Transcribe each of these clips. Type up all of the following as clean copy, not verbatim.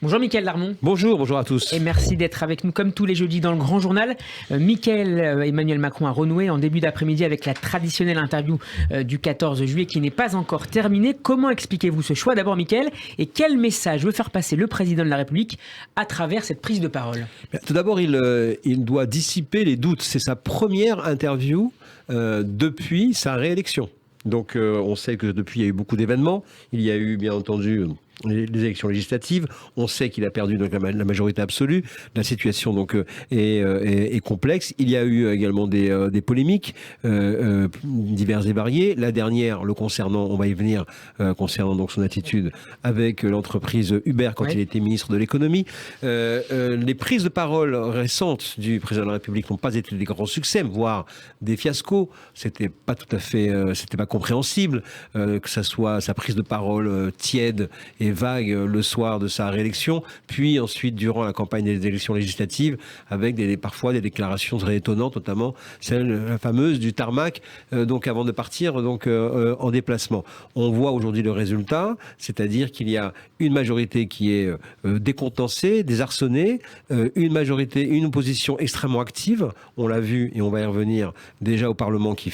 Bonjour Mickaël Darmon. Bonjour à tous. Et merci d'être avec nous comme tous les jeudis dans le Grand Journal. Emmanuel Macron a renoué en début d'après-midi avec la traditionnelle interview du 14 juillet qui n'est pas encore terminée. Comment expliquez-vous ce choix d'abord Mickaël, et quel message veut faire passer le président de la République à travers cette prise de parole? Tout d'abord, il doit dissiper les doutes. C'est sa première interview depuis sa réélection. Donc on sait que depuis il y a eu beaucoup d'événements. Il y a eu bien entendu les élections législatives. On sait qu'il a perdu donc, la majorité absolue. La situation donc est complexe. Il y a eu également des polémiques diverses et variées. La dernière, le concernant, on va y venir, concernant donc son attitude avec l'entreprise Uber quand il était ministre de l'économie. Les prises de parole récentes du président de la République n'ont pas été des grands succès, voire des fiascos. C'était pas tout à fait, c'était pas compréhensible que ça soit sa prise de parole tiède et vague le soir de sa réélection, puis ensuite durant la campagne des élections législatives, avec parfois des déclarations très étonnantes, notamment la fameuse du tarmac, donc avant de partir en déplacement. On voit aujourd'hui le résultat, c'est-à-dire qu'il y a une majorité qui est décontenancée, désarçonnée, une opposition extrêmement active, on l'a vu et on va y revenir déjà au Parlement qui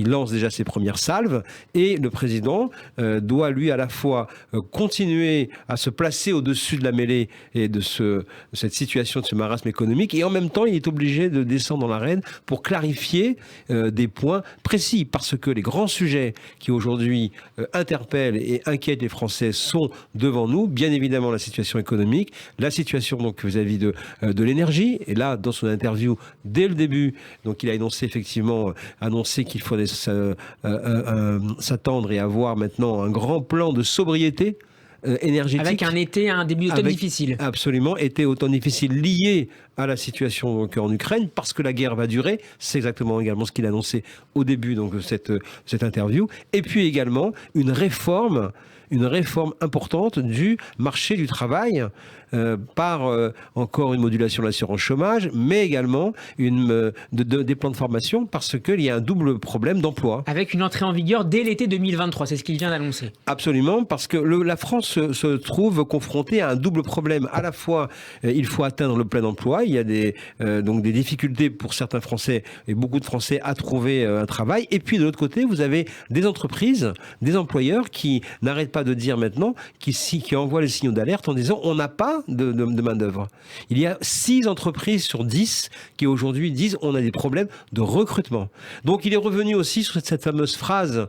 lance déjà ses premières salves, et le président doit lui à la fois continuer à se placer au-dessus de la mêlée et de cette situation, de ce marasme économique, et en même temps il est obligé de descendre dans l'arène pour clarifier des points précis, parce que les grands sujets qui aujourd'hui interpellent et inquiètent les Français sont devant nous. Bien évidemment la situation économique, la situation donc vis-à-vis de l'énergie, et là dans son interview dès le début, donc il a annoncé qu'il faudrait s'attendre et avoir maintenant un grand plan de sobriété énergétique. Avec un début d'automne difficile. Absolument, été automne difficile lié à la situation donc, en Ukraine, parce que la guerre va durer. C'est exactement également ce qu'il a annoncé au début donc, de cette interview. Et puis également une réforme importante du marché du travail par encore une modulation de l'assurance chômage, mais également des plans de formation, parce qu'il y a un double problème d'emploi. Avec une entrée en vigueur dès l'été 2023, c'est ce qu'il vient d'annoncer. Absolument, parce que la France se trouve confrontée à un double problème. À la fois, il faut atteindre le plein emploi, il y a donc des difficultés pour certains Français, et beaucoup de Français, à trouver un travail. Et puis de l'autre côté, vous avez des entreprises, des employeurs qui n'arrêtent pas de dire maintenant, qui envoient les signaux d'alerte en disant on n'a pas de main-d'œuvre. Il y a 6 entreprises sur 10 qui aujourd'hui disent on a des problèmes de recrutement. Donc il est revenu aussi sur cette fameuse phrase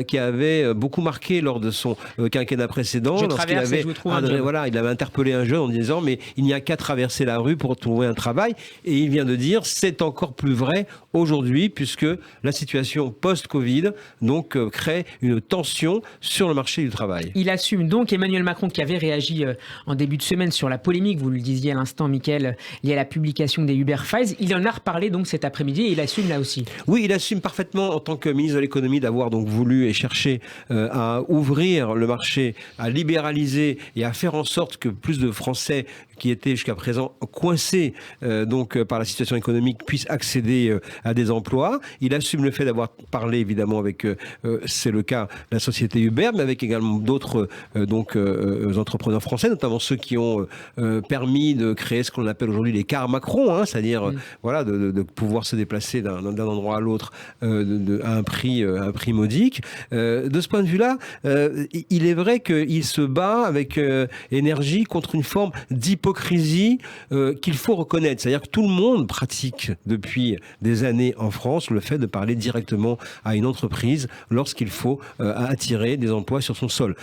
qui avait beaucoup marqué lors de son quinquennat précédent. Il avait interpellé un jeune en disant mais il n'y a qu'à traverser la rue pour trouver un travail. Et il vient de dire c'est encore plus vrai aujourd'hui, puisque la situation post-Covid donc crée une tension sur le marché du travail. Il assume donc. Emmanuel Macron, qui avait réagi en début de semaine sur la polémique, vous le disiez à l'instant Mickaël, liée à la publication des Uber Files, il en a reparlé donc cet après-midi, et il assume là aussi. Oui, il assume parfaitement en tant que ministre de l'économie d'avoir donc voulu et cherché à ouvrir le marché, à libéraliser et à faire en sorte que plus de Français qui étaient jusqu'à présent coincés par la situation économique puissent accéder à des emplois. Il assume le fait d'avoir parlé évidemment avec, c'est le cas, la société Uber, mais avec également d'autres entrepreneurs français, notamment ceux qui ont permis de créer ce qu'on appelle aujourd'hui les cars Macron, c'est-à-dire de pouvoir se déplacer d'un endroit à l'autre à un prix modique. De ce point de vue-là, il est vrai qu'il se bat avec énergie contre une forme d'hypocrisie qu'il faut reconnaître. C'est-à-dire que tout le monde pratique depuis des années en France le fait de parler directement à une entreprise lorsqu'il faut attirer des emplois sur son sol.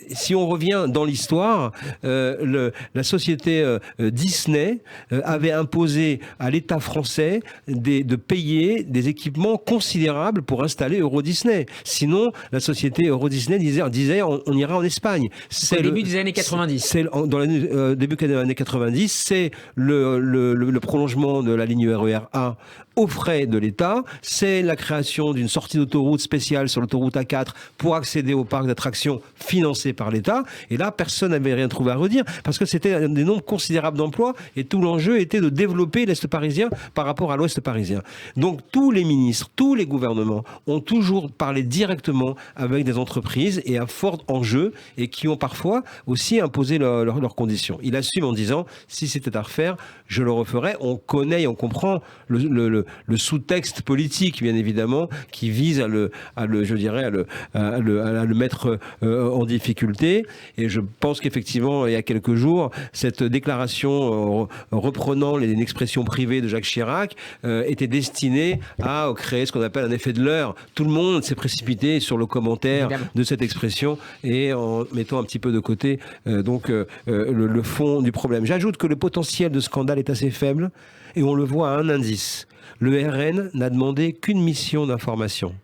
Si on revient dans l'histoire, la société Disney avait imposé à l'État français de payer des équipements considérables pour installer Euro Disney. Sinon, la société Euro Disney disait on ira en Espagne. C'est le début des années 90. Dans les début des années 90, c'est le prolongement de la ligne RER A aux frais de l'État, c'est la création d'une sortie d'autoroute spéciale sur l'autoroute A4 pour accéder au parc d'attractions financé par l'État. Et là, personne n'avait rien trouvé à redire parce que c'était des nombres considérables d'emplois et tout l'enjeu était de développer l'Est parisien par rapport à l'Ouest parisien. Donc tous les ministres, tous les gouvernements ont toujours parlé directement avec des entreprises et à fort enjeu et qui ont parfois aussi imposé leurs conditions. Il assume en disant, si c'était à refaire, je le referais. On connaît et on comprend le sous-texte politique, bien évidemment, qui vise à le mettre en difficulté. Et je pense qu'effectivement, il y a quelques jours, cette déclaration reprenant une expression privée de Jacques Chirac était destinée à créer ce qu'on appelle un effet de leurre. Tout le monde s'est précipité sur le commentaire de cette expression et en mettant un petit peu de côté le fond du problème. J'ajoute que le potentiel de scandale est assez faible et on le voit à un indice. Le RN n'a demandé qu'une mission d'information,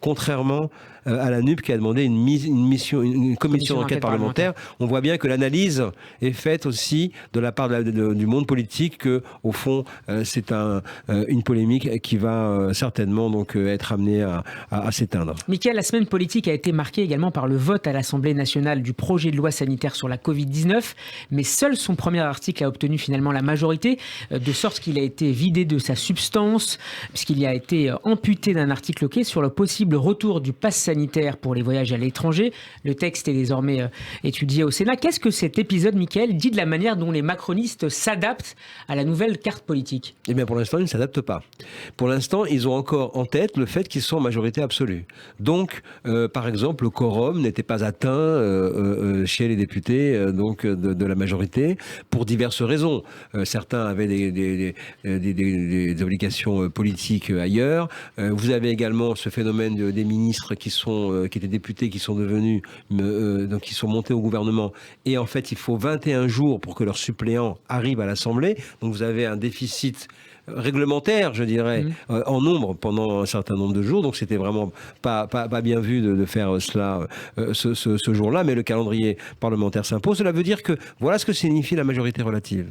contrairement à la NUP qui a demandé une commission d'enquête parlementaire. On voit bien que l'analyse est faite aussi de la part du monde politique que, au fond, c'est une polémique qui va certainement donc être amenée à s'éteindre. Mickaël, la semaine politique a été marquée également par le vote à l'Assemblée nationale du projet de loi sanitaire sur la Covid-19, mais seul son premier article a obtenu finalement la majorité, de sorte qu'il a été vidé de sa substance, puisqu'il y a été amputé d'un article clé sur le possible retour du pass sanitaire pour les voyages à l'étranger. Le texte est désormais étudié au Sénat. Qu'est-ce que cet épisode, Mickaël, dit de la manière dont les macronistes s'adaptent à la nouvelle carte politique ? Eh bien, pour l'instant, ils ne s'adaptent pas. Pour l'instant, ils ont encore en tête le fait qu'ils sont en majorité absolue. Donc, par exemple, le quorum n'était pas atteint chez les députés de la majorité pour diverses raisons. Certains avaient des obligations politiques ailleurs. Vous avez également ce phénomène des ministres qui étaient députés, qui sont devenus, donc qui sont montés au gouvernement. Et en fait, il faut 21 jours pour que leurs suppléants arrivent à l'Assemblée. Donc vous avez un déficit réglementaire, je dirais, en nombre pendant un certain nombre de jours. Donc c'était vraiment pas bien vu de faire cela ce jour-là, mais le calendrier parlementaire s'impose. Cela veut dire que voilà ce que signifie la majorité relative.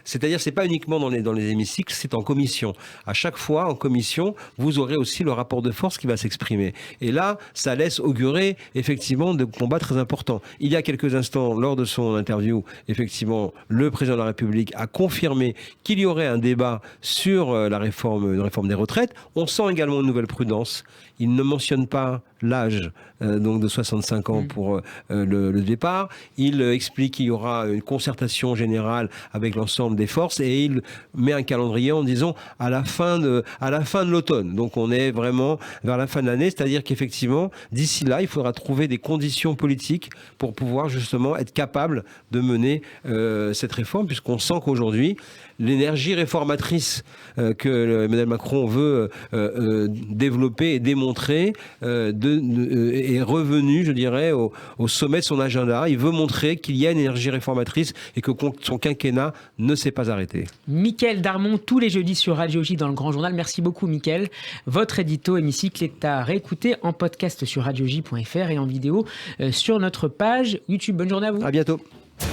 C'est-à-dire, c'est pas uniquement dans les hémicycles, c'est en commission. À chaque fois, en commission, vous aurez aussi le rapport de force qui va s'exprimer. Et là, ça laisse augurer effectivement de combats très importants. Il y a quelques instants, lors de son interview, effectivement, le président de la République a confirmé qu'il y aurait un débat sur une réforme des retraites. On sent également une nouvelle prudence. Il ne mentionne pas l'âge donc de 65 ans pour le départ. Il explique qu'il y aura une concertation générale avec l'ensemble des forces et il met un calendrier en disant à la fin de l'automne. Donc on est vraiment vers la fin de l'année, c'est-à-dire qu'effectivement, d'ici là, il faudra trouver des conditions politiques pour pouvoir justement être capable de mener cette réforme, puisqu'on sent qu'aujourd'hui, l'énergie réformatrice que Emmanuel Macron veut développer et démontrer est revenue, je dirais, au sommet de son agenda. Il veut montrer qu'il y a une énergie réformatrice et que son quinquennat ne s'est pas arrêté. Mickaël Darmon, tous les jeudis sur Radio J dans le Grand Journal. Merci beaucoup, Mickaël. Votre édito Hémicycle est à réécouter en podcast sur radioj.fr et en vidéo sur notre page YouTube. Bonne journée à vous. À bientôt.